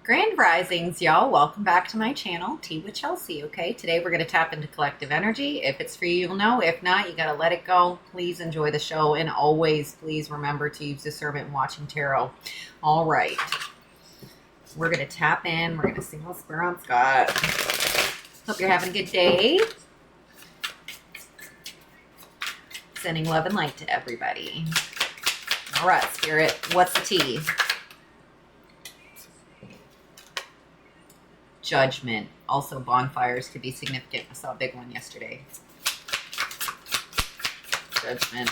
Grand Risings, y'all. Welcome back to my channel, Tea with Chelsea, okay? Today we're going to tap into collective energy. If it's for you, you'll know. If not, you got to let it go. Please enjoy the show. And always, please remember to use discernment in watching tarot. All right. We're going to tap in. We're going to see what Spirit's got. Hope you're having a good day. Sending love and light to everybody. All right, Spirit, what's the tea? Judgment. Also, bonfires could be significant. I saw a big one yesterday. Judgment.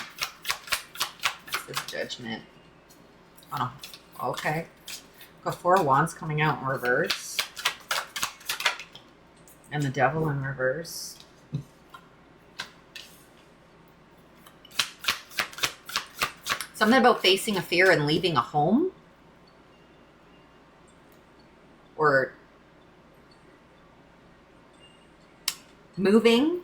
This is judgment. Oh, okay. Got 4 wands coming out in reverse. And the devil in reverse. Something about facing a fear and leaving a home. Or moving.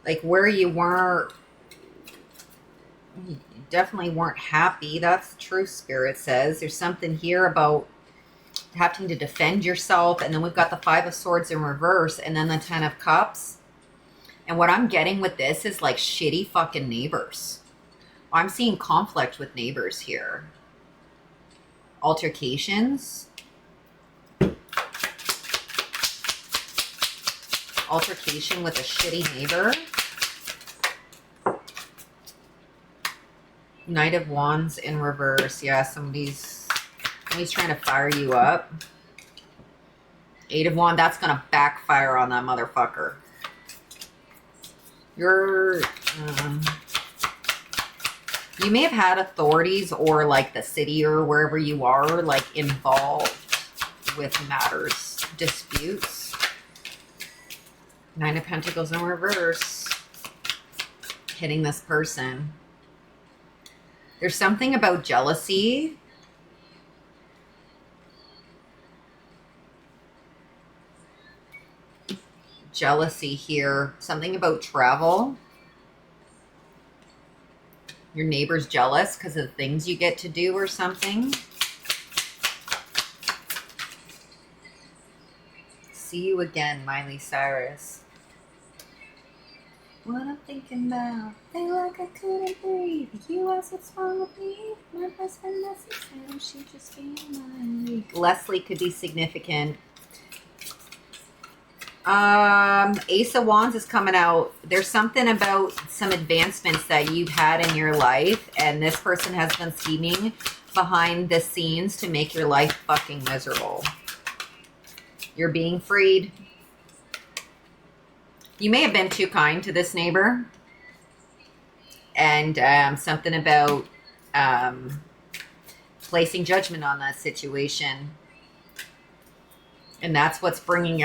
Like where you were, you definitely weren't happy. That's the truth, Spirit says. There's something here about having to defend yourself. And then we've got the 5 of Swords in reverse and then the 10 of Cups. And what I'm getting with this is like shitty fucking neighbors. I'm seeing conflict with neighbors here. Altercations. Altercation with a shitty neighbor. Knight of Wands in reverse. Yeah, somebody's trying to fire you up. 8 of Wands. That's going to backfire on that motherfucker. You may have had authorities or like the city or wherever you are like involved with matters, disputes. 9 of Pentacles in reverse. Hitting this person. There's something about jealousy. Jealousy here. Something about travel. Your neighbor's jealous because of the things you get to do or something. See you again, Miley Cyrus. What I'm thinking about. Feel like I couldn't breathe. You asked what's wrong with me. My best friend Leslie said she just being my Leslie could be significant. Ace of Wands is coming out. There's something about some advancements that you've had in your life, and this person has been scheming behind the scenes to make your life fucking miserable. You're being freed. You may have been too kind to this neighbor, and something about placing judgment on that situation, and that's what's coming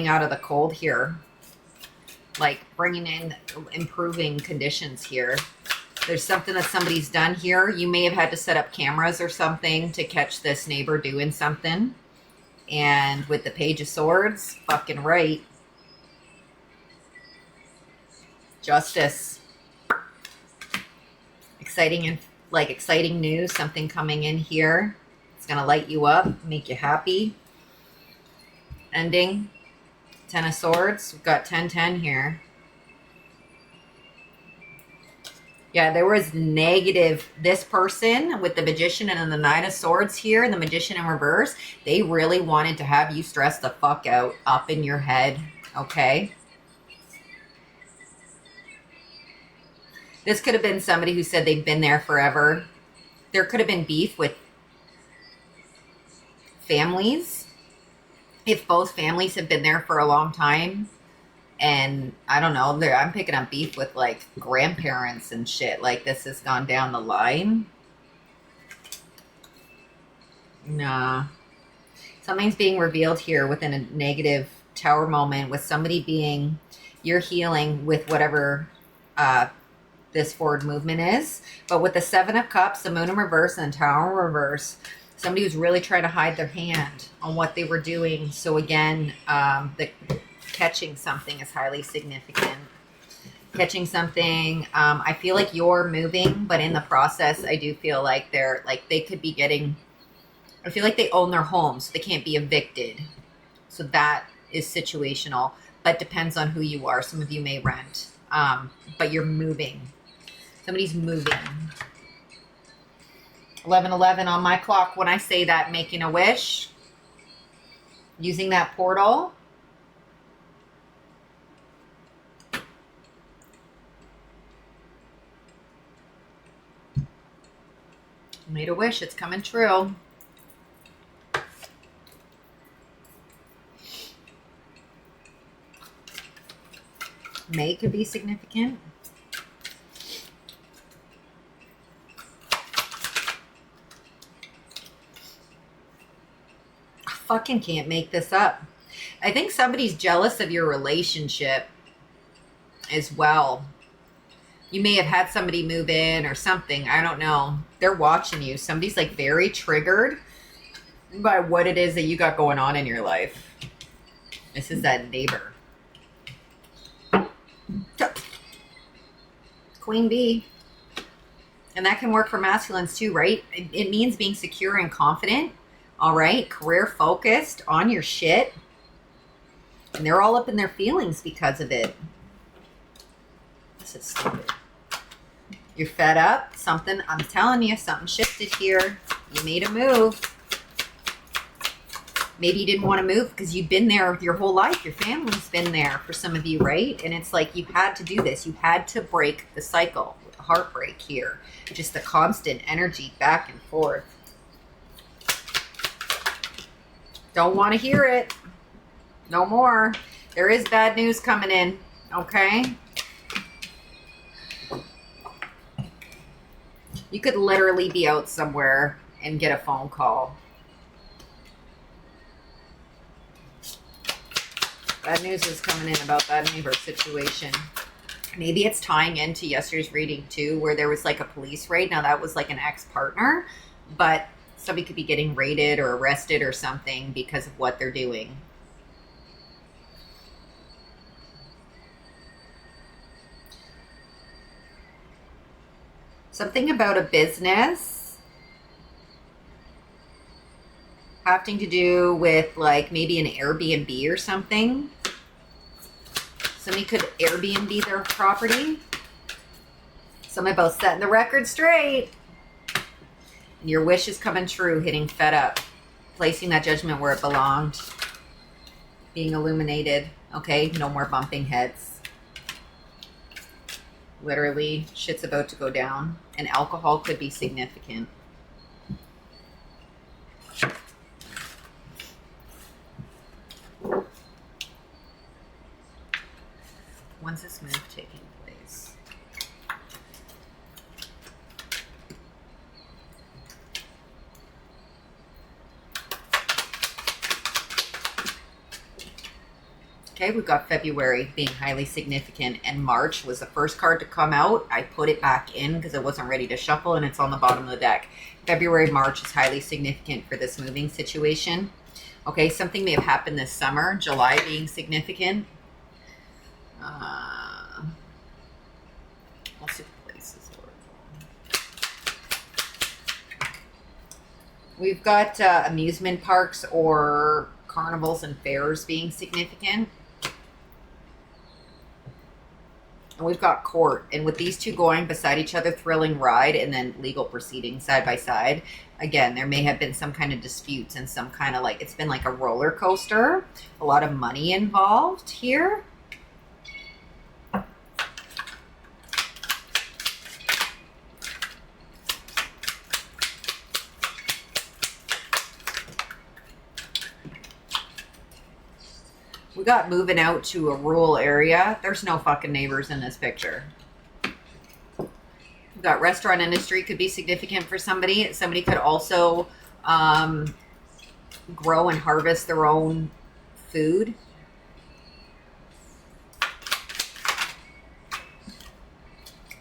out of the cold here, like bringing in improving conditions here. There's something that somebody's done here. You may have had to set up cameras or something to catch this neighbor doing something. And with the Page of Swords, fucking right. Justice. Exciting news, something coming in here. It's gonna light you up, make you happy. Ending. 10 of Swords. We've got 10-10 here. Yeah, there was negative. This person with the Magician and the 9 of Swords here and the Magician in reverse, they really wanted to have you stress the fuck out up in your head, okay? This could have been somebody who said they've been there forever. There could have been beef with families. If both families have been there for a long time, and I don't know, I'm picking up beef with like grandparents and shit. Like this has gone down the line. Nah. Something's being revealed here within a negative tower moment with somebody being, you're healing with whatever this forward movement is. But with the 7 of Cups, the Moon in reverse, and the Tower in reverse, somebody was really trying to hide their hand on what they were doing. So again, the catching something is highly significant. catching something. I feel like you're moving, but in the process, I do feel like they could be getting, I feel like they own their home, so they can't be evicted. So that is situational, but depends on who you are. Some of you may rent, but you're moving. Somebody's moving. 11:11 on my clock. When I say that, making a wish, using that portal. Made a wish. It's coming true. May could be significant. I fucking can't make this up. I think somebody's jealous of your relationship as well. You may have had somebody move in or something. I don't know. They're watching you. Somebody's like very triggered by what it is that you got going on in your life. This is that neighbor. Queen bee. And that can work for masculines too, right? It means being secure and confident. All right. Career focused on your shit. And they're all up in their feelings because of it. This is stupid. You're fed up. Something, I'm telling you, something shifted here. You made a move. Maybe you didn't want to move because you've been there your whole life. Your family's been there for some of you, right? And it's like you had to do this. You had to break the cycle. Heartbreak here. Just the constant energy back and forth. Don't want to hear it. No more. There is bad news coming in. Okay? You could literally be out somewhere and get a phone call. Bad news is coming in about that neighbor situation. Maybe it's tying into yesterday's reading too, where there was like a police raid. Now that was like an ex-partner, but somebody could be getting raided or arrested or something because of what they're doing. Something about a business having to do with like maybe an Airbnb or something. Somebody could Airbnb their property. Something about setting the record straight. And your wish is coming true, hitting fed up. Placing that judgment where it belonged. Being illuminated. Okay, no more bumping heads. Literally, shit's about to go down. And alcohol could be significant. When's this move taking place? Okay, we've got February being highly significant, and March was the first card to come out. I put it back in because it wasn't ready to shuffle, and it's on the bottom of the deck. February, March is highly significant for this moving situation. Okay, something may have happened this summer. July being significant. Let's see the places. We've got amusement parks or carnivals and fairs being significant. And we've got court. And with these two going beside each other, thrilling ride and then legal proceedings side by side. Again, there may have been some kind of disputes and some kind of like, it's been like a roller coaster. A lot of money involved here. We got moving out to a rural area. There's no fucking neighbors in this picture. We've got restaurant industry could be significant for somebody. Somebody could also grow and harvest their own food.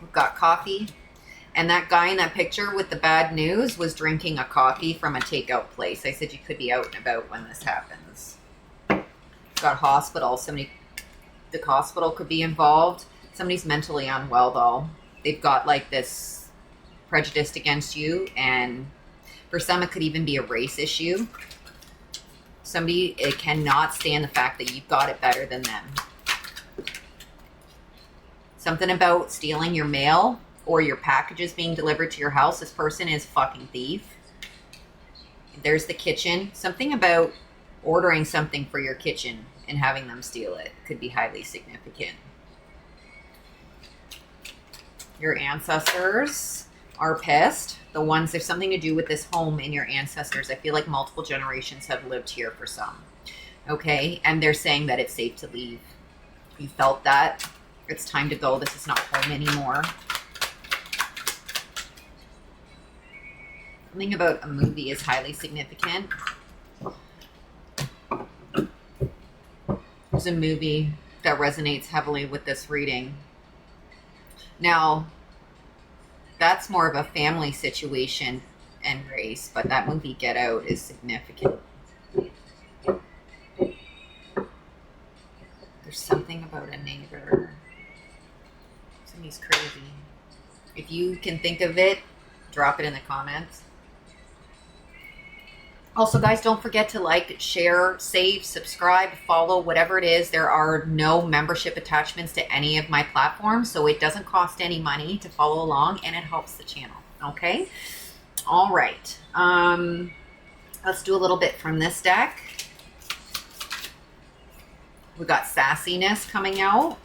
We've got coffee. And that guy in that picture with the bad news was drinking a coffee from a takeout place. I said you could be out and about when this happens. Got hospital. The hospital could be involved. Somebody's mentally unwell, though. They've got like this prejudice against you, and for some, it could even be a race issue. Somebody cannot stand the fact that you've got it better than them. Something about stealing your mail or your packages being delivered to your house. This person is a fucking thief. There's the kitchen. Something about ordering something for your kitchen and having them steal it could be highly significant. Your ancestors are pissed. The ones, there's something to do with this home and your ancestors. I feel like multiple generations have lived here for some. Okay? And they're saying that it's safe to leave. You felt that. It's time to go. This is not home anymore. Something about a movie is highly significant. There's a movie that resonates heavily with this reading. Now, that's more of a family situation and race, but that movie Get Out is significant. There's something about a neighbor. Somebody's crazy. If you can think of it, drop it in the comments. Also, guys, don't forget to like, share, save, subscribe, follow, whatever it is. There are no membership attachments to any of my platforms, so it doesn't cost any money to follow along, and it helps the channel, okay? All right. Let's do a little bit from this deck. We got sassiness coming out.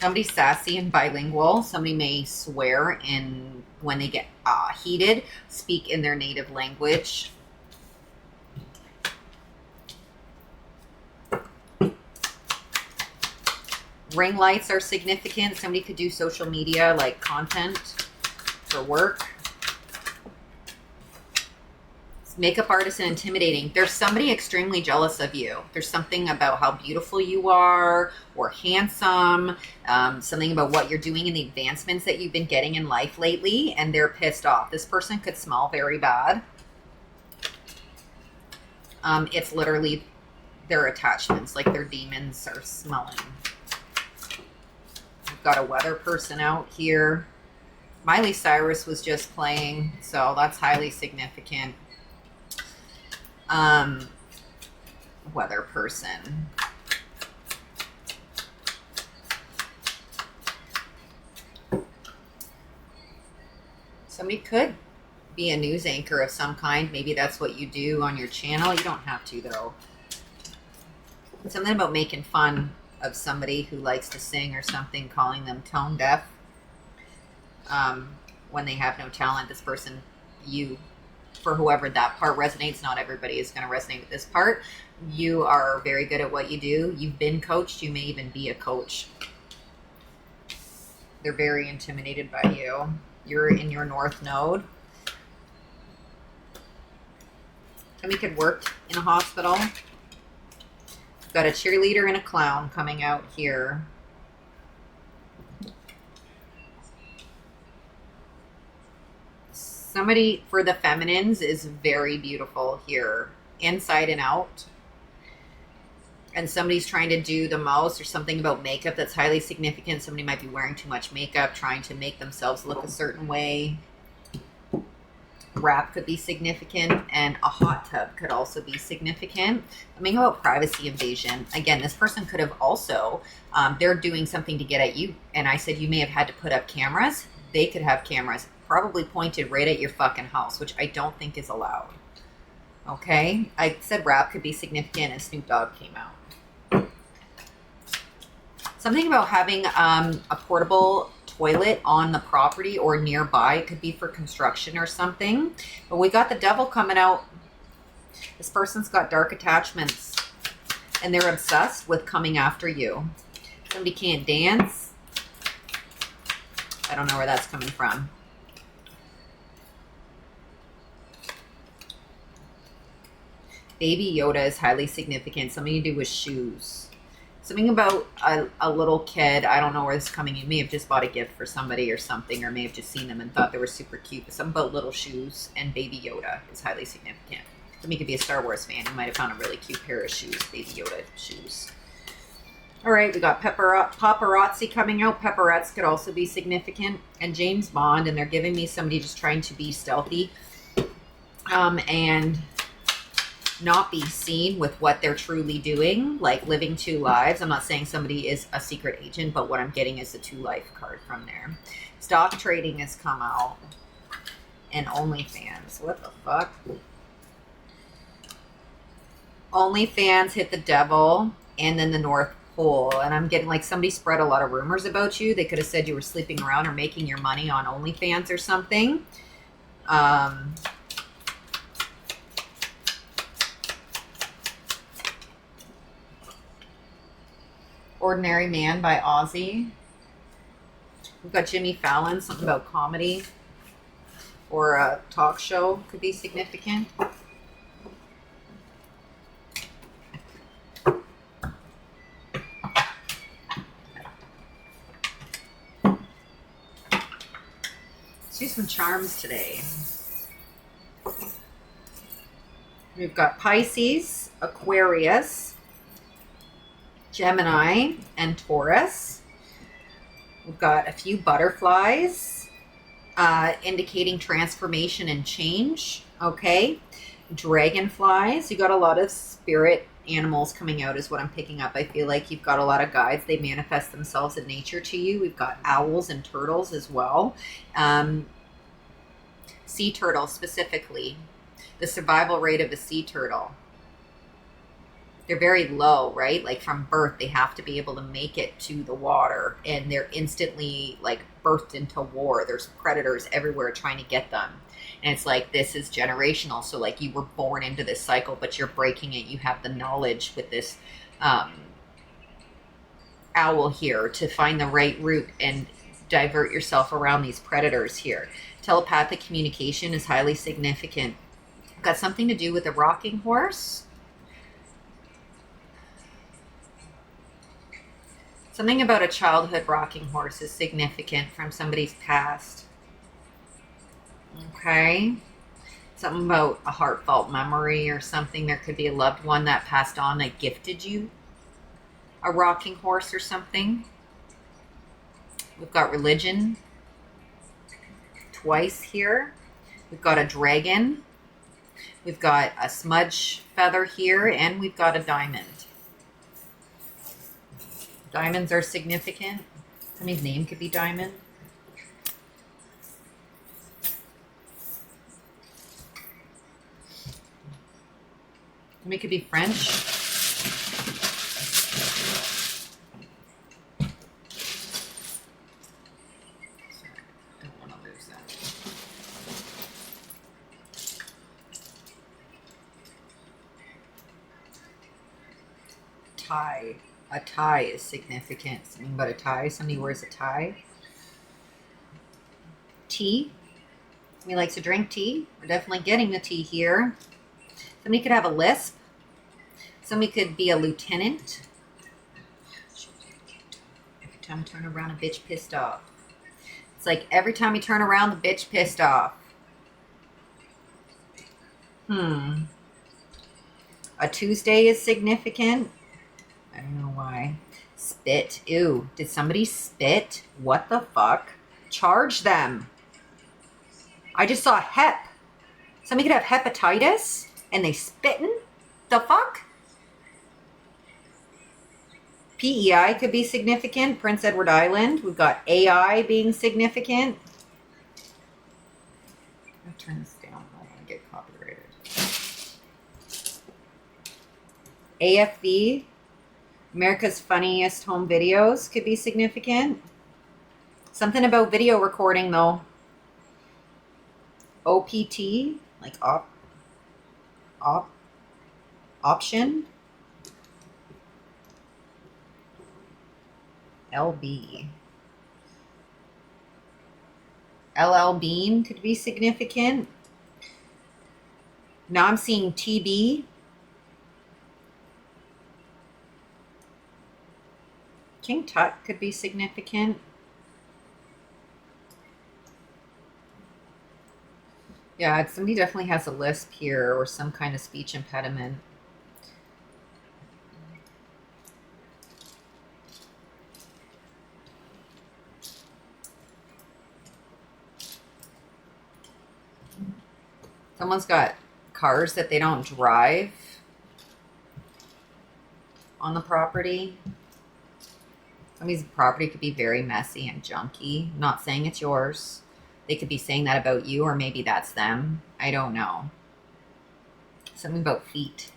Somebody's sassy and bilingual. Somebody may swear in when they get heated, speak in their native language. Ring lights are significant. Somebody could do social media like content for work. Makeup artist and intimidating. There's somebody extremely jealous of you. There's something about how beautiful you are or handsome, something about what you're doing and the advancements that you've been getting in life lately, and they're pissed off. This person could smell very bad. It's literally their attachments, like their demons are smelling. We've got a weather person out here. Miley Cyrus was just playing, so that's highly significant. Weather person. Somebody could be a news anchor of some kind. Maybe that's what you do on your channel. You don't have to, though. Something about making fun of somebody who likes to sing or something, calling them tone deaf. When they have no talent, this person, for whoever that part resonates, not everybody is going to resonate with this part. You are very good at what you do. You've been coached. You may even be a coach. They're very intimidated by you. You're in your north node. Somebody could work in a hospital. Got a cheerleader and a clown coming out here. Somebody for the feminines is very beautiful here, inside and out. And somebody's trying to do the most, or something about makeup that's highly significant. Somebody might be wearing too much makeup, trying to make themselves look a certain way. Wrap could be significant, and a hot tub could also be significant. Something about privacy invasion. Again, this person could have also, they're doing something to get at you. And I said you may have had to put up cameras. They could have cameras probably pointed right at your fucking house, which I don't think is allowed. Okay? I said rap could be significant, and Snoop Dogg came out. Something about having a portable toilet on the property or nearby. It could be for construction or something. But we got the devil coming out. This person's got dark attachments, and they're obsessed with coming after you. Somebody can't dance. I don't know where that's coming from. Baby Yoda is highly significant. Something to do with shoes. Something about a little kid. I don't know where this is coming. You may have just bought a gift for somebody or something, or may have just seen them and thought they were super cute. But something about little shoes and Baby Yoda is highly significant. Somebody could be a Star Wars fan. You might have found a really cute pair of shoes. Baby Yoda shoes. All right, we got paparazzi coming out. Paparazzi could also be significant. And James Bond, and they're giving me somebody just trying to be stealthy and not be seen with what they're truly doing, like living two lives. I'm not saying somebody is a secret agent, but what I'm getting is a 2-life card from there. Stock trading has come out. And OnlyFans. What the fuck? OnlyFans hit the devil and then the North Pole. And I'm getting like somebody spread a lot of rumors about you. They could have said you were sleeping around or making your money on OnlyFans or something. Ordinary Man by Ozzy. We've got Jimmy Fallon, something about comedy or a talk show could be significant. Let's do some charms today. We've got Pisces, Aquarius, Gemini, and Taurus. We've got a few butterflies, indicating transformation and change. Okay. Dragonflies. You got a lot of spirit animals coming out is what I'm picking up. I feel like you've got a lot of guides. They manifest themselves in nature to you. We've got owls and turtles as well. Sea turtles specifically. The survival rate of a sea turtle. They're very low, right? Like from birth, they have to be able to make it to the water, and they're instantly like birthed into war. There's predators everywhere trying to get them. And it's like, this is generational. So like you were born into this cycle, but you're breaking it. You have the knowledge with this owl here to find the right route and divert yourself around these predators here. Telepathic communication is highly significant. Got something to do with a rocking horse. Something about a childhood rocking horse is significant from somebody's past. Okay. Something about a heartfelt memory or something. There could be a loved one that passed on that gifted you a rocking horse or something. We've got religion twice here. We've got a dragon. We've got a smudge feather here, and we've got a diamond. Diamonds are significant. Somebody's name could be Diamond. Somebody could be French. Sorry, don't want to lose that. Tie. A tie is significant. Something about a tie. Somebody wears a tie. Tea. Somebody likes to drink tea. We're definitely getting the tea here. Somebody could have a lisp. Somebody could be a lieutenant. Every time I turn around, a bitch pissed off. It's like every time you turn around, the bitch pissed off. A Tuesday is significant. I don't know why. Spit. Ew. Did somebody spit? What the fuck? Charge them. I just saw hep. Somebody could have hepatitis and they spitting? The fuck? PEI could be significant. Prince Edward Island. We've got AI being significant. I'll turn this down. I don't want to get copyrighted. AFV. America's Funniest Home Videos could be significant. Something about video recording though. OPT, like option. LB. LL Bean could be significant. Now I'm seeing TB. King Tut could be significant. Yeah, somebody definitely has a lisp here or some kind of speech impediment. Someone's got cars that they don't drive on the property. Somebody's property could be very messy and junky. I'm not saying it's yours. They could be saying that about you, or maybe that's them. I don't know. Something about feet.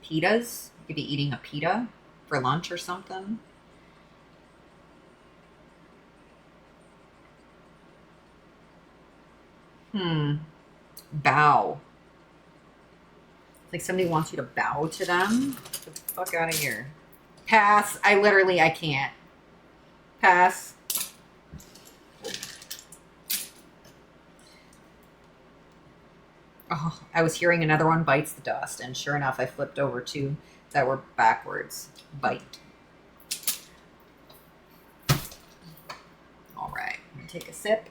Pitas. You could be eating a pita for lunch or something. Bow. Like somebody wants you to bow to them. Get the fuck out of here. Pass. I can't. Pass. Oh, I was hearing another one bites the dust, and sure enough, I flipped over two that were backwards. Bite. All right, I'm gonna take a sip.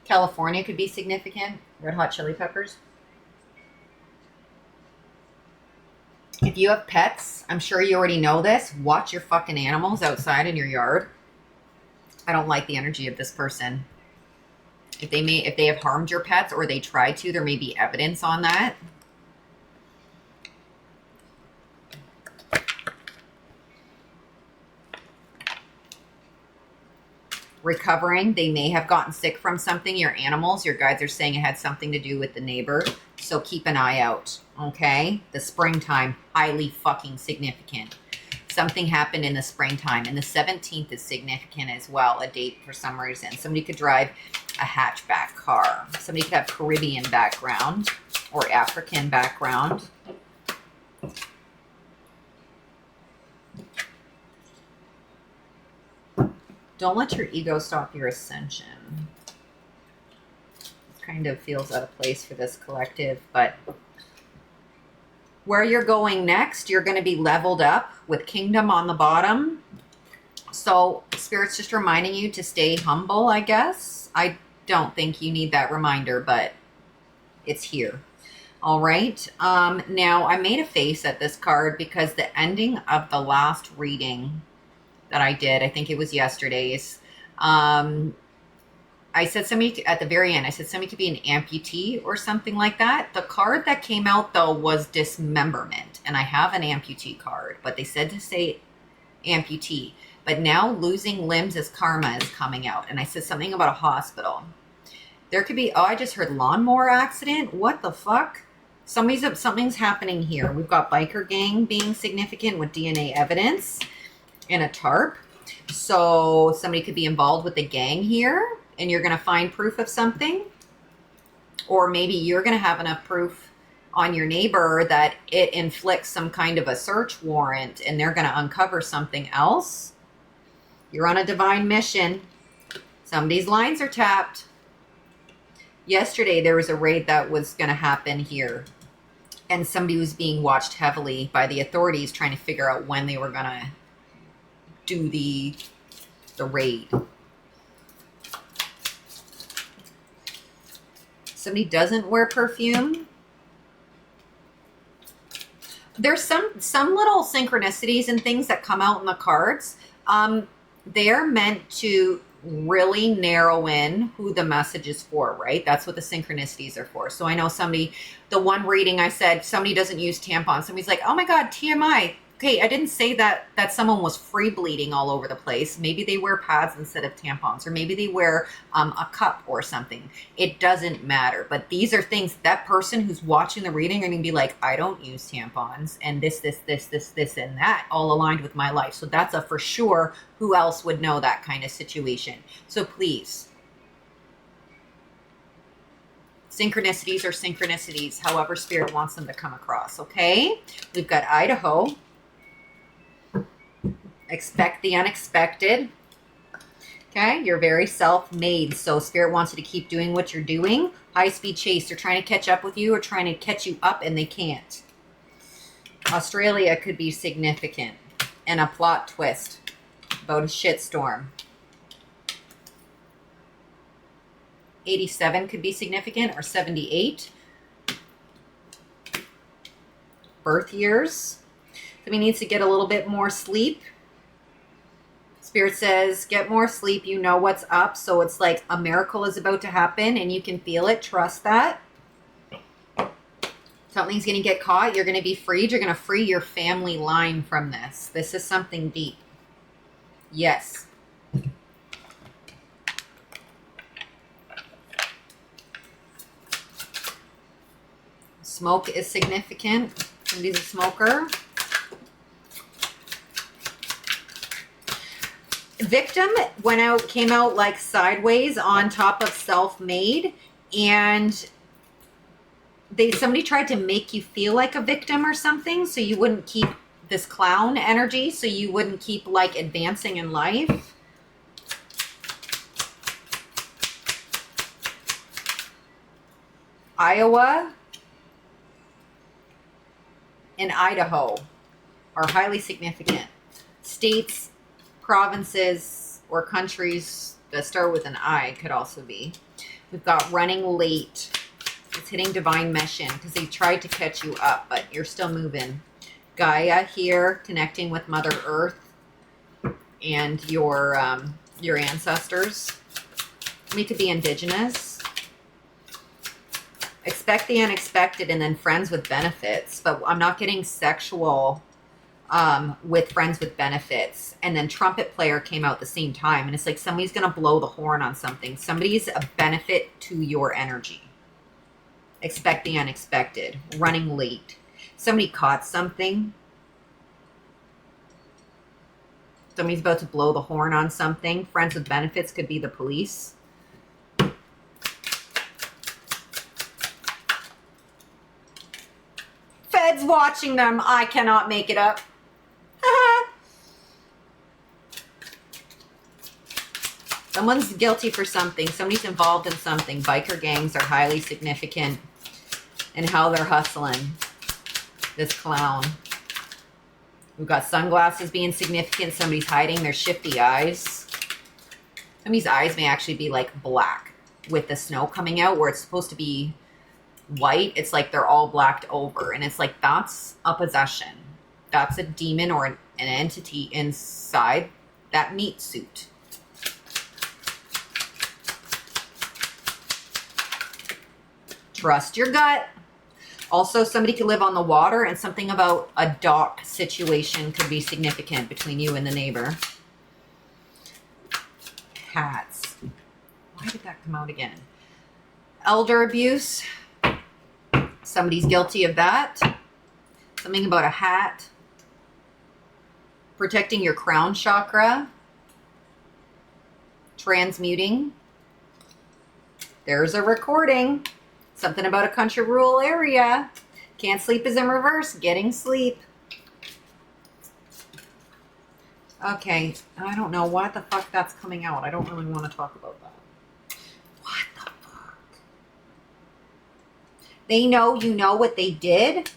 California could be significant. Red hot chili peppers. If you have pets, I'm sure you already know this. Watch your fucking animals outside in your yard. I don't like the energy of this person. If they have harmed your pets or they try to, there may be evidence on that. Recovering, they may have gotten sick from something. Your animals, your guides are saying it had something to do with the neighbor. So keep an eye out, okay? The springtime, highly fucking significant. Something happened in the springtime, and the 17th is significant as well, a date for some reason. Somebody could drive a hatchback car. Somebody could have Caribbean background or African background. Don't let your ego stop your ascension. It kind of feels out of place for this collective, but where you're going next, you're going to be leveled up with kingdom on the bottom. So Spirit's just reminding you to stay humble, I guess. I don't think you need that reminder, but it's here. All right. Now, I made a face at this card because the ending of the last reading that I did, I think it was yesterday's, I said somebody at the very end, I said somebody could be an amputee or something like that. The card that came out though was dismemberment, and I have an amputee card, but they said to say amputee. But now losing limbs as karma is coming out, and I said something about a hospital. There could be, oh, I just heard lawnmower accident. What the fuck? Something's happening here. We've got biker gang being significant with DNA evidence and a tarp. So somebody could be involved with the gang here, and you're going to find proof of something. Or maybe you're going to have enough proof on your neighbor that it inflicts some kind of a search warrant, and they're going to uncover something else. You're on a divine mission. Somebody's lines are tapped. Yesterday, there was a raid that was going to happen here, and somebody was being watched heavily by the authorities trying to figure out when they were going to do the raid. Somebody doesn't wear perfume. There's some little synchronicities and things that come out in the cards. They're meant to really narrow in who the message is for, right? That's what the synchronicities are for. So I know somebody, the one reading I said, somebody doesn't use tampons. Somebody's like, oh my God, TMI. Okay, I didn't say that someone was free bleeding all over the place. Maybe they wear pads instead of tampons, or maybe they wear a cup or something. It doesn't matter. But these are things that person who's watching the reading are going to be like, I don't use tampons, and this, and that all aligned with my life. So that's a for sure. Who else would know that kind of situation? So please, synchronicities are synchronicities, however Spirit wants them to come across, okay? We've got Idaho. Expect the unexpected. Okay, you're very self-made, so Spirit wants you to keep doing what you're doing. High-speed chase. They're trying to catch up with you or trying to catch you up, and they can't. Australia could be significant. And a plot twist about a shitstorm. 87 could be significant, or 78. Birth years. Somebody needs to get a little bit more sleep. Spirit says, get more sleep. You know what's up. So it's like a miracle is about to happen and you can feel it. Trust that. Something's going to get caught. You're going to be freed. You're going to free your family line from this. This is something deep. Yes. Smoke is significant. Somebody's a smoker. Victim came out like sideways on top of self-made, and somebody tried to make you feel like a victim or something, so you wouldn't keep this clown energy, so you wouldn't keep like advancing in life. Iowa and Idaho are highly significant. States, provinces, or countries that start with an I could also be. We've got running late. It's hitting divine mission because they tried to catch you up, but you're still moving. Gaia here, connecting with Mother Earth and your ancestors. We could be indigenous. Expect the unexpected, and then friends with benefits. But I'm not getting sexual with friends with benefits. And then trumpet player came out at the same time. And it's like somebody's going to blow the horn on something. Somebody's a benefit to your energy. Expect the unexpected. Running late. Somebody caught something. Somebody's about to blow the horn on something. Friends with benefits could be the police. Feds watching them. I cannot make it up. Someone's guilty for something. Somebody's involved in something. Biker gangs are highly significant in how they're hustling. This clown. We've got sunglasses being significant. Somebody's hiding their shifty eyes. Somebody's eyes may actually be like black with the snow coming out, where it's supposed to be white. It's like they're all blacked over. And it's like, that's a possession. That's a demon or an entity inside that meat suit. Trust your gut. Also, somebody could live on the water, and something about a dock situation could be significant between you and the neighbor. Cats. Why did that come out again? Elder abuse. Somebody's guilty of that. Something about a hat. Protecting your crown chakra. Transmuting. There's a recording. Something about a country rural area. Can't sleep is in reverse. Getting sleep. Okay. I don't know why the fuck that's coming out. I don't really want to talk about that. What the fuck? They know you know what they did,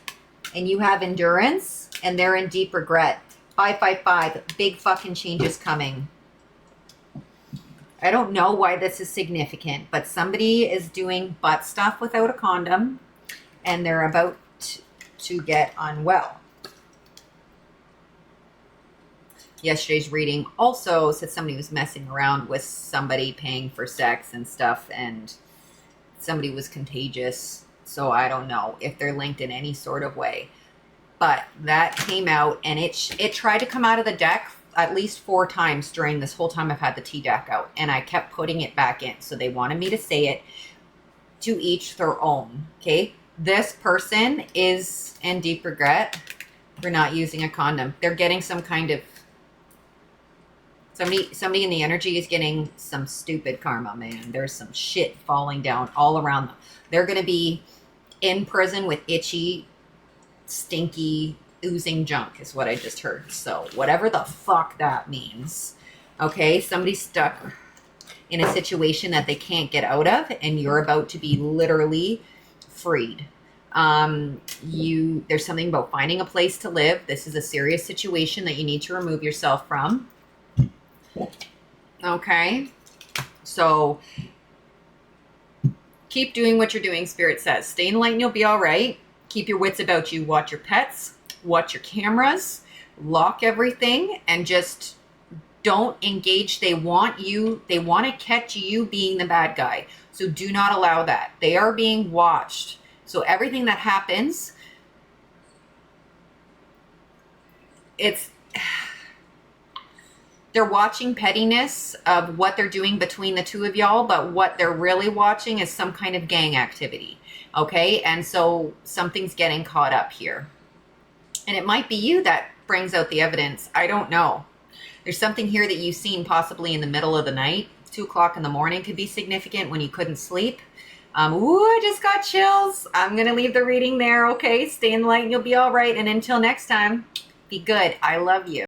and you have endurance, and they're in deep regret. 555. Big fucking changes coming. I don't know why this is significant, but somebody is doing butt stuff without a condom, and they're about to get unwell. Yesterday's reading also said somebody was messing around with somebody paying for sex and stuff, and somebody was contagious. So I don't know if they're linked in any sort of way. But that came out, and it tried to come out of the deck at least 4 times during this whole time I've had the T deck out, and I kept putting it back in. So they wanted me to say it. To each their own. Okay. This person is in deep regret for not using a condom. They're getting some kind of, somebody in the energy is getting some stupid karma, man. There's some shit falling down all around them. They're going to be in prison with itchy, stinky, oozing junk is what I just heard. So whatever the fuck that means. Okay, somebody's stuck in a situation that they can't get out of, and you're about to be literally freed. There's something about finding a place to live. This is a serious situation that you need to remove yourself from. Okay, so keep doing what you're doing. Spirit says stay in the light and you'll be all right. Keep your wits about you. Watch your pets. Watch your cameras, lock everything, and just Don't engage. They want to catch you being the bad guy. So do not allow that. They are being watched. So everything that happens, they're watching pettiness of what they're doing between the two of y'all, but what they're really watching is some kind of gang activity. Okay. And so something's getting caught up here. And it might be you that brings out the evidence. I don't know. There's something here that you've seen possibly in the middle of the night. 2 o'clock in the morning could be significant when you couldn't sleep. Ooh, I just got chills. I'm going to leave the reading there. Okay. Stay in the light and you'll be all right. And until next time, be good. I love you.